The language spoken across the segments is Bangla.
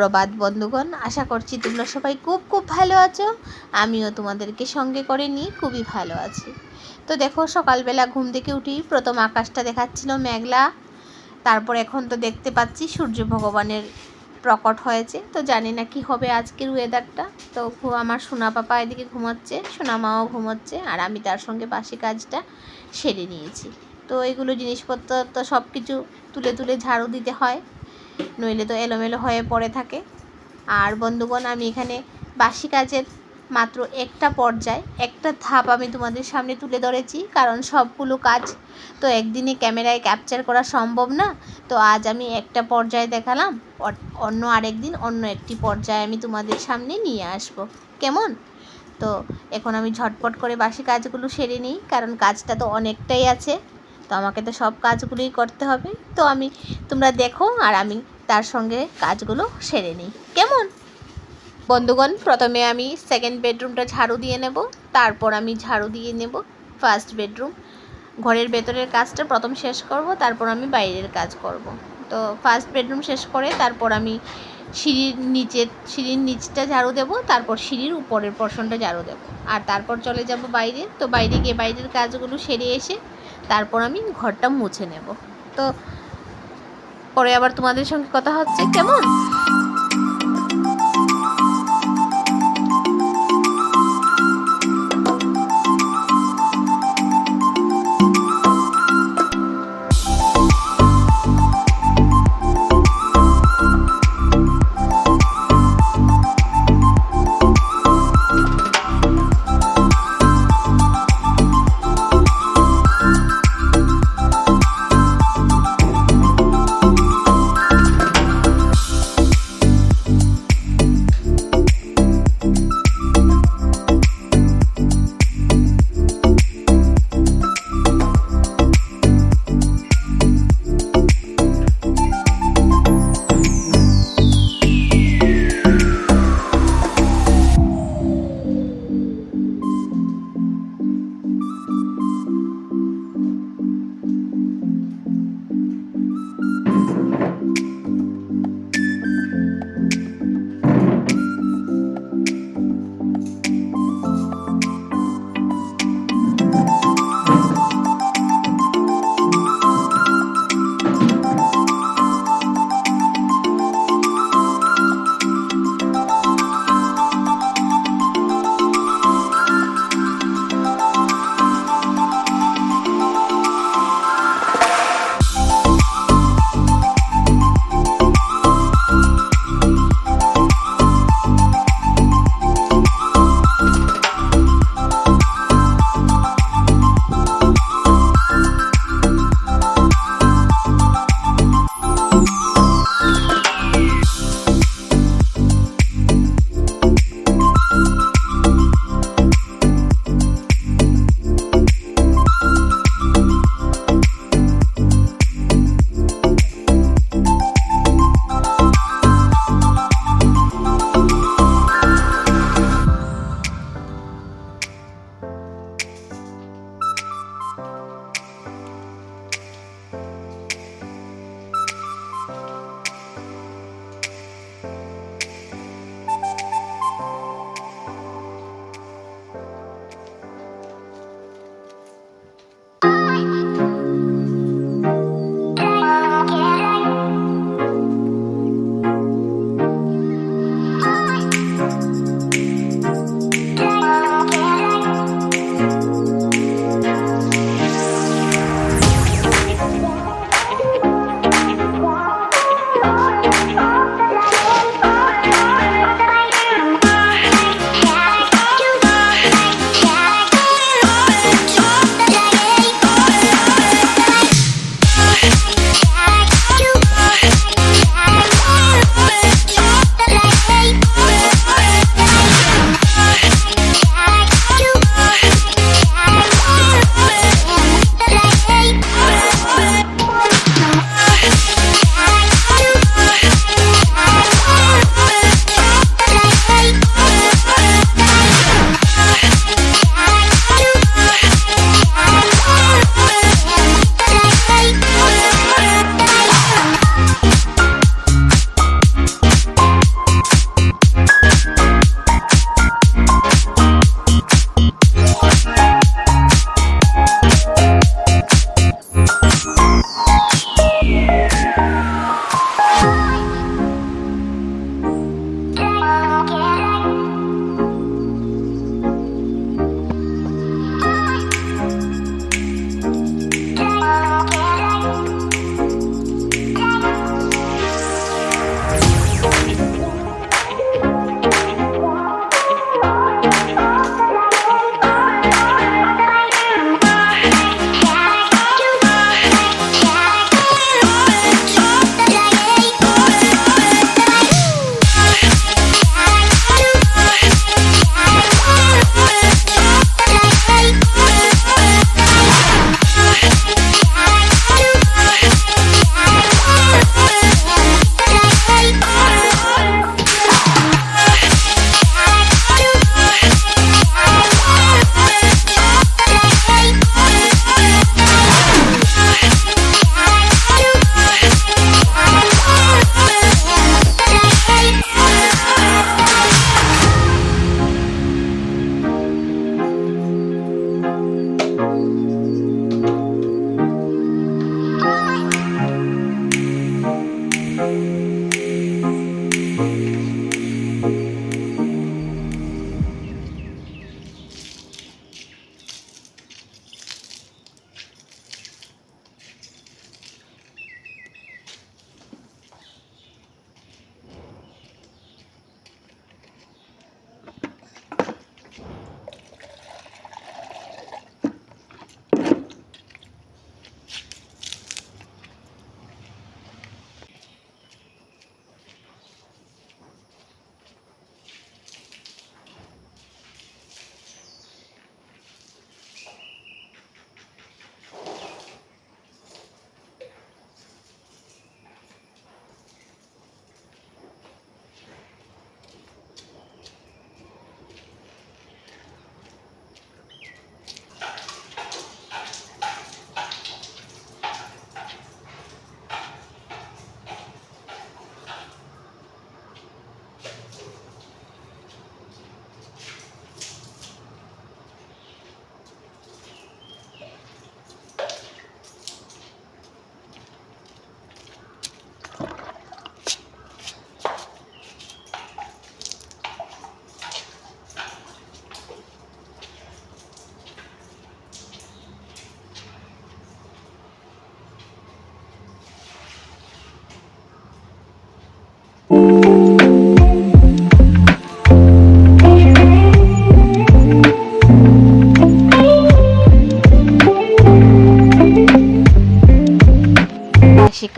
সুপ্রভাত বন্ধুগণ, আশা করছি তোমরা সবাই খুব খুব ভালো আছো। আমিও তোমাদেরকে সঙ্গে করে নিয়ে খুবই ভালো আছি। তো দেখো, সকালবেলা ঘুম থেকে উঠি প্রথম আকাশটা দেখাচ্ছিল মেঘলা, তারপর এখন তো দেখতে পাচ্ছি সূর্য ভগবানের প্রকট হয়েছে। তো জানি না কি হবে আজকের ওয়েদারটা। তো আমার সোনা পাপা এদিকে ঘুমাচ্ছে, সোনা মাও ঘুমাচ্ছে, আর আমি তার সঙ্গে বাসি কাজটা সেরে নিয়েছি। তো এগুলো জিনিসপত্র তো সব কিছু তুলে তুলে ঝাড়ু দিতে হয়, নইলে তো এলোমেলো হয়ে পড়ে থাকে। আর বন্ধুগণ, আমি এখানে বাসি কাজের মাত্র একটা পর্যায়, একটা ধাপ আমি তোমাদের সামনে তুলে ধরেছি, কারণ সবগুলো কাজ তো একদিনে ক্যামেরায় ক্যাপচার করা সম্ভব না। তো আজ আমি একটা পর্যায়ে দেখালাম, অন্য আরেকদিন অন্য একটি পর্যায়ে আমি তোমাদের সামনে নিয়ে আসব, কেমন? তো এখন আমি ঝটপট করে বাসি কাজগুলো সেরে নিই, কারণ কাজটা তো অনেকটাই আছে, তো আমাকে তো সব কাজগুলোই করতে হবে। তো তোমরা দেখো আর আমি তার সঙ্গে কাজগুলো সেরে নিই, কেমন? বন্ধুগণ, প্রথমে আমি সেকেন্ড বেডরুমটা ঝাড়ু দিয়ে নেব, তারপর আমি ঝাড়ু দিয়ে নেব ফার্স্ট বেডরুম। ঘরের ভেতরের কাজটা প্রথম শেষ করব, তারপর আমি বাইরের কাজ করব। তো ফার্স্ট বেডরুম শেষ করে তারপর আমি সিঁড়ির নিচটা ঝাড়ু দেব, তারপর সিঁড়ির উপরের পোর্শনটা ঝাড়ু দেব, আর তারপর চলে যাব বাইরে। তো বাইরে গিয়ে বাইরের কাজগুলো সেরে এসে তারপর আমি ঘরটা মুছে নেব। তো পরে আবার তোমাদের সঙ্গে কথা হচ্ছে, কেমন?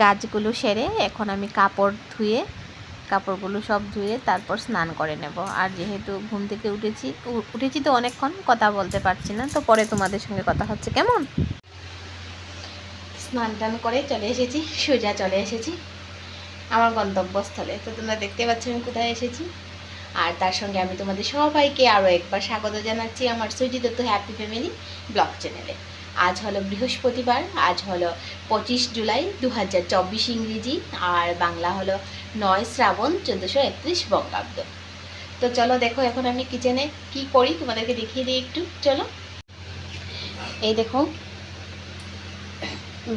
কাজগুলো সেরে এখন আমি কাপড়গুলো সব ধুয়ে তারপর স্নান করে নেব। আর যেহেতু ঘুম থেকে উঠেছি তো অনেকক্ষণ কথা বলতে পারছি না, তো পরে তোমাদের সঙ্গে কথা হচ্ছে কেমন। স্নান টান করে চলে এসেছি, সোজা চলে এসেছি আমার গন্তব্যস্থলে। তো তোমরা দেখতে পাচ্ছ আমি কোথায় এসেছি। আর তার সঙ্গে আমি তোমাদের সবাইকে আরও একবার স্বাগত জানাচ্ছি আমার Sweety Dutta happy family blog চ্যানেলে। আজ হলো বৃহস্পতিবার, আজ হলো 25 জুলাই 2024 ইংরেজি, আর বাংলা হলো 9 শ্রাবণ 1431 বঙ্গাব্দ। তো চলো দেখো এখন আমি কিচেনে কি করি তোমাদেরকে দেখিয়ে দিই একটু। চলো, এই দেখো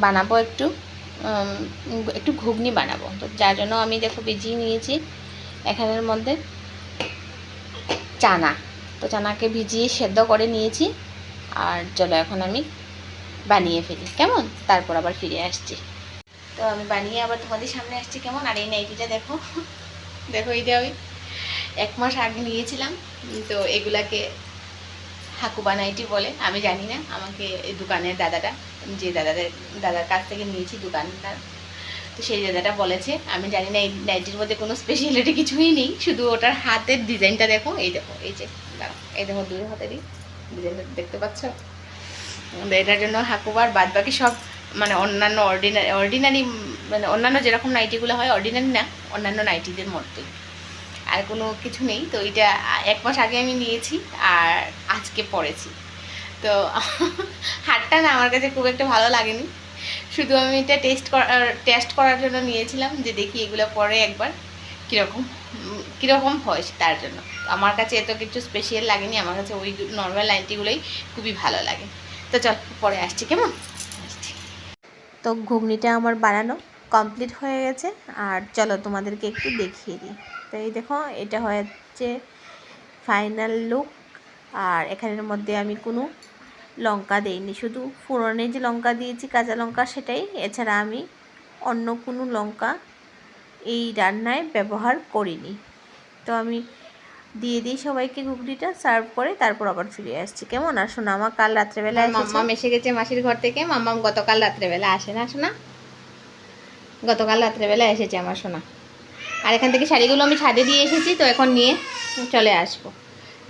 বানাবো একটু ঘুগনি বানাবো। তো যার জন্য আমি দেখো ভিজিয়ে নিয়েছি এখানের মধ্যে চানা। তো চানাকে ভিজিয়ে সেদ্ধ করে নিয়েছি। আর চলো এখন আমি বানিয়ে ফেলি কেমন, তারপর আবার ফিরে আসছি। তো আমি বানিয়ে আবার তোমাদের সামনে আসছি কেমন। আর এই নাইটিটা দেখো দেখো এইটা আমি 1 মাস আগে নিয়েছিলাম। তো এগুলাকে হাকুবা নাইটি বলে, আমি জানি না। আমাকে এই দোকানের দাদার কাছ থেকে নিয়েছি দোকানদার, তো সেই দাদাটা বলেছে, আমি জানি না এই নাইটির মধ্যে কোনো স্পেশালিটি কিছুই নেই, শুধু ওটার হাতের ডিজাইনটা দেখো। এই দেখো এই যে এই দেখো 2 হাতেরই ডিজাইনটা দেখতে পাচ্ছ। এটার জন্য হাকুবার, বাদ বাকি সব মানে অন্যান্য অর্ডিনারি মানে অন্যান্য যেরকম নাইটিগুলো হয় অর্ডিনারি না, অন্যান্য নাইটিদের মতোই, আর কোনো কিছু নেই। তো এটা 1 মাস আগে আমি নিয়েছি আর আজকে পরেছি। তো হাতটা না আমার কাছে খুব একটা ভালো লাগেনি, শুধু আমি এটা টেস্ট করার জন্য নিয়েছিলাম, যে দেখি এগুলো পরে একবার কীরকম হয় তার জন্য। আমার কাছে এত কিছু স্পেশাল লাগেনি, আমার কাছে ওই নর্মাল নাইটিগুলোই খুবই ভালো লাগে। তো চল পরে আসছি কেমন। তো ঘুগনিটা আমার বানানো কমপ্লিট হয়ে গেছে, আর চলো তোমাদেরকে একটু দেখিয়ে দিই। তো এই দেখো এটা হচ্ছে ফাইনাল লুক। আর এখানের মধ্যে আমি কোনো লঙ্কা দেইনি, শুধু ফোড়নে যে লঙ্কা দিয়েছি কাঁচা লঙ্কা সেটাই, এছাড়া আমি অন্য কোনো লঙ্কা এই রান্নায় ব্যবহার করিনি। তো আমি দিয়ে দিই সবাইকে ঘুগনিটা সার্ভ করে, তারপর আবার ফিরে আসছি কেমন। আর শোনা আমার কাল রাত্রেবেলা মাম্মাম এসে গেছে মাসির ঘর থেকে। মাম্মাম গতকাল রাত্রেবেলা আসে না শোনা, গতকাল রাত্রেবেলা এসেছে আমার সোনা। আর এখান থেকে শাড়িগুলো আমি ছাদে দিয়ে এসেছি, তো এখন নিয়ে চলে আসবো।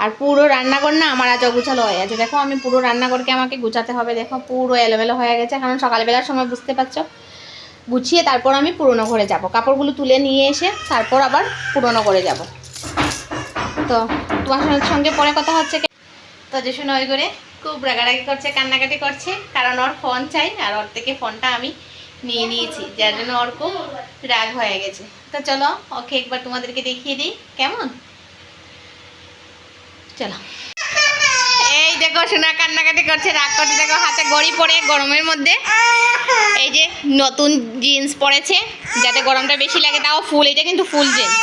আর পুরো রান্নাঘর না আমার আজ অগুছালো হয়ে আছে। দেখো আমি পুরো রান্নাঘরকে আমাকে গুছাতে হবে, দেখো পুরো এলোমেলো হয়ে গেছে, কারণ সকালবেলার সময় বুঝতে পারছো গুছিয়ে তারপর আমি পুরোনো ঘরে যাব, কাপড়গুলো তুলে নিয়ে এসে তারপর আবার পুরোনো ঘরে যাব। তো তোমার সঙ্গে পরে কথা হচ্ছে। তো যে শোনো ওই করে খুব রাগারাগি করছে, কান্নাকাটি করছে, কারণ ওর ফোন চাই, আর ওর থেকে ফোনটা আমি নিয়ে নিয়েছি, যার জন্য ওর খুব রাগ হয়ে গেছে। তো চলো ওকে একবার তোমাদেরকে দেখিয়ে দিই কেমন। চলো, এই দেখো সোনা কান্নাকাটি করছে, রাগ করছে। দেখো হাতে ঘড়ি পরে গরমের মধ্যে এই যে নতুন জিন্স পরেছে যাতে গরমটা বেশি লাগে, তাও ফুল, এটা কিন্তু ফুল জিন্স।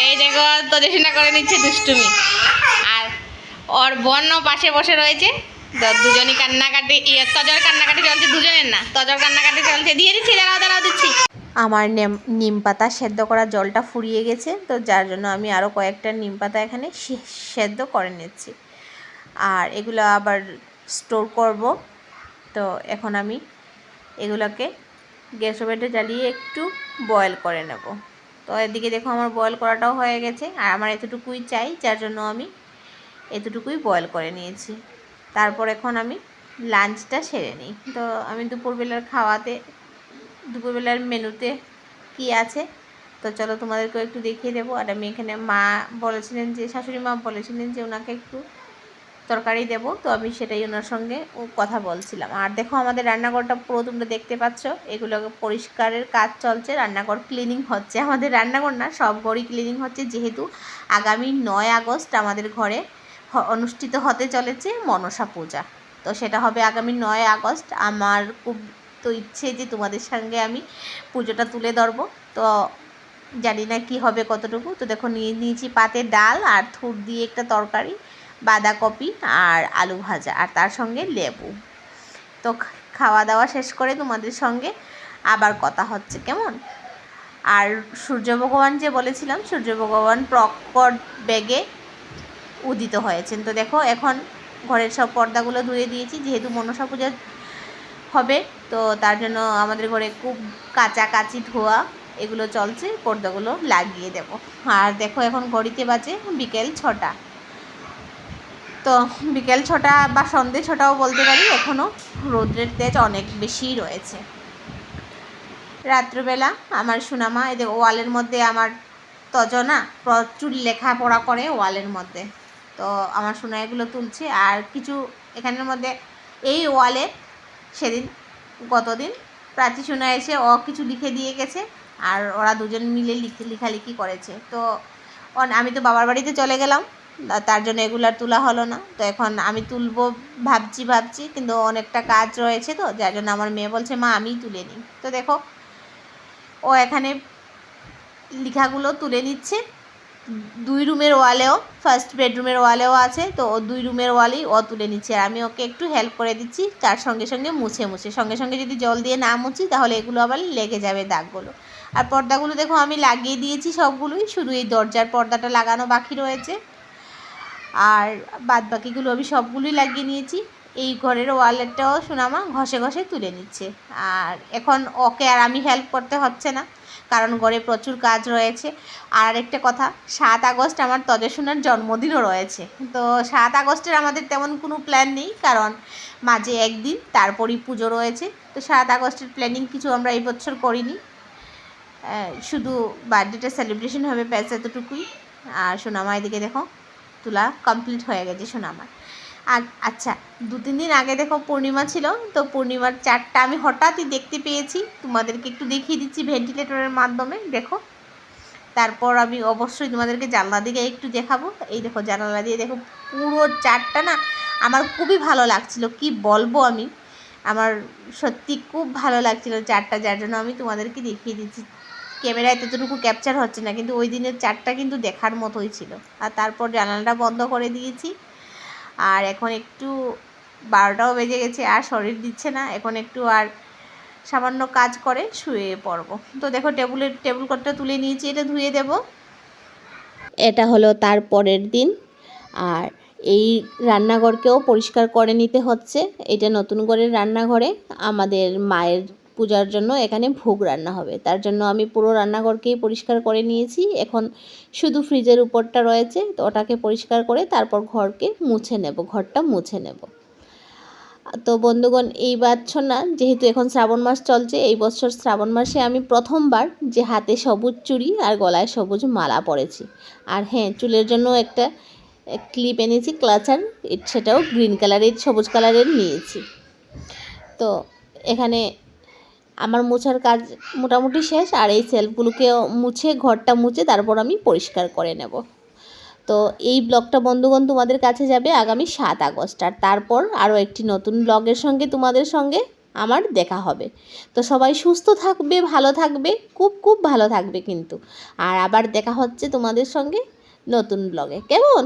এই দেখো তোদের সোনা করে নিচ্ছে দুষ্টুমি। আর ওর বোন পাশে বসে রয়েছে, দুজনই কান্নাকাটি, তজর কান্নাকাটি চলছে, দুজনের না তজর কান্নাকাটি চলছে। দিয়ে দিচ্ছি, দাঁড়াও দিচ্ছি। আমার নিম পাতা সেদ্ধ করা জলটা ফুরিয়ে গেছে, তো যার জন্য আমি আরও কয়েকটা নিম পাতা এখানে সেদ্ধ করে নিচ্ছি, আর এগুলো আবার স্টোর করব। তো এখন আমি এগুলোকে গ্যাস ওভেনটা জ্বালিয়ে একটু বয়েল করে নেব। তো এদিকে দেখো আমার বয়েল করাটাও হয়ে গেছে, আর আমার এতটুকুই চাই, যার জন্য আমি এতটুকুই বয়েল করে নিয়েছি। তারপর এখন আমি লাঞ্চটা সেরে নিই। তো আমি দুপুরবেলার মেনুতে কি আছে তো চলো তোমাদেরকেও একটু দেখিয়ে দেবো। আর আমি এখানে শাশুড়ি মা বলেছিলেন যে ওনাকে একটু তরকারি দেবো, তো আমি সেটাই ওনার সঙ্গে কথা বলছিলাম। আর দেখো আমাদের রান্নাঘরটা পুরো তোমরা দেখতে পাচ্ছ, এগুলোকে পরিষ্কারের কাজ চলছে, রান্নাঘর ক্লিনিং হচ্ছে। আমাদের রান্নাঘর না, সব ঘরই ক্লিনিং হচ্ছে, যেহেতু আগামী 9 আগস্ট আমাদের ঘরে অনুষ্ঠিত হতে চলেছে মনসা পূজা। তো সেটা হবে আগামী 9 আগস্ট। আমার খুব তো ইচ্ছে যে তোমাদের সঙ্গে আমি পুজোটা তুলে ধরবো, তো জানি না কি হবে কতটুকু। তো দেখো নিয়ে নিয়েছি পাতে ডাল আর থুর দিয়ে একটা তরকারি, বাঁধাকপি আর আলু ভাজা, আর তার সঙ্গে লেবু। তো খাওয়া দাওয়া শেষ করে তোমাদের সঙ্গে আবার কথা হচ্ছে কেমন। আর সূর্য ভগবান যে বলেছিলাম, সূর্য ভগবান প্রকট বেগে উদিত হয়েছেন। তো দেখো এখন ঘরের সব পর্দাগুলো ধুয়ে দিয়েছি, যেহেতু মনসা পূজা হবে। তো তার জন্য আমাদের ঘরে খুব কাচাকাচি ধোয়া এগুলো চলছে, পর্দাগুলো লাগিয়ে দেব। আর দেখো এখন ঘড়িতে বাজে বিকেল 6টা। তো বিকেল 6টা বা সন্ধে 6টাও বলতে পারি, এখনও রৌদ্রের তেজ অনেক বেশি রয়েছে। রাত্রিবেলা আমার সোনামা এদের ওয়ালের মধ্যে, আমার তজনা প্রচুর লেখাপড়া করে ওয়ালের মধ্যে, তো আমার সোনা এগুলো তুলছে। আর কিছু এখানের মধ্যে এই ওয়ালে সেদিন গতদিন প্রাচী সোনা এসে ও কিছু লিখে দিয়ে গেছে, আর ওরা দুজন মিলে লেখালেখি করেছে। তো আমি তো বাবার বাড়িতে চলে গেলাম, তার জন্য এগুলো আর তোলা হলো না। তো এখন আমি তুলবো ভাবছি, কিন্তু অনেকটা কাজ রয়েছে, তো যার জন্য আমার মেয়ে বলছে মা আমিই তুলে নিই। তো দেখো ও এখানে লেখাগুলো তুলে নিচ্ছে। 2 রুমের ওয়ালেও, ফার্স্ট বেডরুমের ওয়ালেও আছে, তো ও 2 রুমের ওয়ালেই ও তুলে নিচ্ছে। আর আমি ওকে একটু হেল্প করে দিচ্ছি, তার সঙ্গে সঙ্গে সঙ্গে সঙ্গে যদি জল দিয়ে না মুছি তাহলে এগুলো আবার লেগে যাবে দাগগুলো। আর পর্দাগুলো দেখো আমি লাগিয়ে দিয়েছি সবগুলোই, শুধু এই দরজার পর্দাটা লাগানো বাকি রয়েছে। আর বাদ বাকিগুলো আমি সবগুলোই লাগিয়ে নিয়েছি। এই ঘরের ওয়ালেরটাও সোনামা ঘষে ঘষে তুলে নিচ্ছে। আর এখন ওকে আর আমি হেল্প করতে হচ্ছে না, কারণ ঘরে প্রচুর কাজ রয়েছে। আর একটা কথা, 7 আগস্ট আমার তজসোনার জন্মদিনও রয়েছে। তো 7 আগস্টের আমাদের তেমন কোনো প্ল্যান নেই, কারণ মাঝে একদিন তারপরই পুজো রয়েছে। তো 7 আগস্টের প্ল্যানিং কিছু আমরা এই বছর করিনি, শুধু বার্থডেটা সেলিব্রেশন হবে ব্যাস এতটুকুই। আর সোনামা এদিকে দেখো তোলা কমপ্লিট হয়ে গেছে সোনামার। আর আচ্ছা, 2-3 দিন আগে দেখো পূর্ণিমা ছিল, তো পূর্ণিমার চাঁদটা আমি হঠাৎই দেখতে পেয়েছি, তোমাদেরকে একটু দেখিয়ে দিচ্ছি ভেন্টিলেটরের মাধ্যমে, দেখো। তারপর আমি অবশ্যই তোমাদেরকে জানলা দিকে একটু দেখাবো। এই দেখো জানালা দিয়ে দেখো পুরো চাঁদটা না আমার খুবই ভালো লাগছিল, কি বলবো আমি, আমার সত্যি খুব ভালো লাগছিল চাঁদটা, যার জন্য আমি তোমাদেরকে দেখিয়ে দিচ্ছি। ক্যামেরায় ততটুকু ক্যাপচার হচ্ছে না, কিন্তু ওই দিনের চাঁদটা কিন্তু দেখার মতোই ছিল। আর তারপর জানালাটা বন্ধ করে দিয়েছি। আর এখন একটু 12টাও বেজে গেছে, আর শরীর দিচ্ছে না, এখন একটু আর সামান্য কাজ করে শুয়ে পড়ব। তো দেখো টেবিল কোটটা তুলে নিয়েছি, এটা ধুয়ে দেব। এটা হলো তার পরের দিন। আর এই রান্নাঘরকেও পরিষ্কার করে নিতে হচ্ছে। এটা নতুন করে রান্নাঘরে আমাদের মায়ের পূজার জন্য এখানে ভোগ রান্না হবে, তার জন্য আমি পুরো রান্নাঘরকেই পরিষ্কার করে নিয়েছি। এখন শুধু ফ্রিজের উপরটা রয়েছে, তো ওটাকে পরিষ্কার করে তারপর ঘরটা মুছে নেব। তো বন্ধুগণ, এই বছর না, যেহেতু এখন শ্রাবণ মাস চলছে, এই বছর শ্রাবণ মাসে আমি প্রথমবার যে হাতে সবুজ চুড়ি আর গলায় সবুজ মালা পরেছি। আর হ্যাঁ, চুলের জন্য একটা ক্লিপ এনেছি, ক্লাচার, সেটাও গ্রিন কালারের, সবুজ কালারের নিয়েছি। তো এখানে আমার মোছার কাজ মোটামুটি শেষ, আর এই সেলফগুলোকেও ঘরটা মুছে তারপর আমি পরিষ্কার করে নেব। তো এই ব্লগটা বন্ধুগণ তোমাদের কাছে যাবে আগামী 7 আগস্ট, আর তারপর আরও একটি নতুন ব্লগের সঙ্গে তোমাদের সঙ্গে আমার দেখা হবে। তো সবাই সুস্থ থাকবে, ভালো থাকবে, খুব খুব ভালো থাকবে কিন্তু। আর আবার দেখা হচ্ছে তোমাদের সঙ্গে নতুন ব্লগে, কেমন?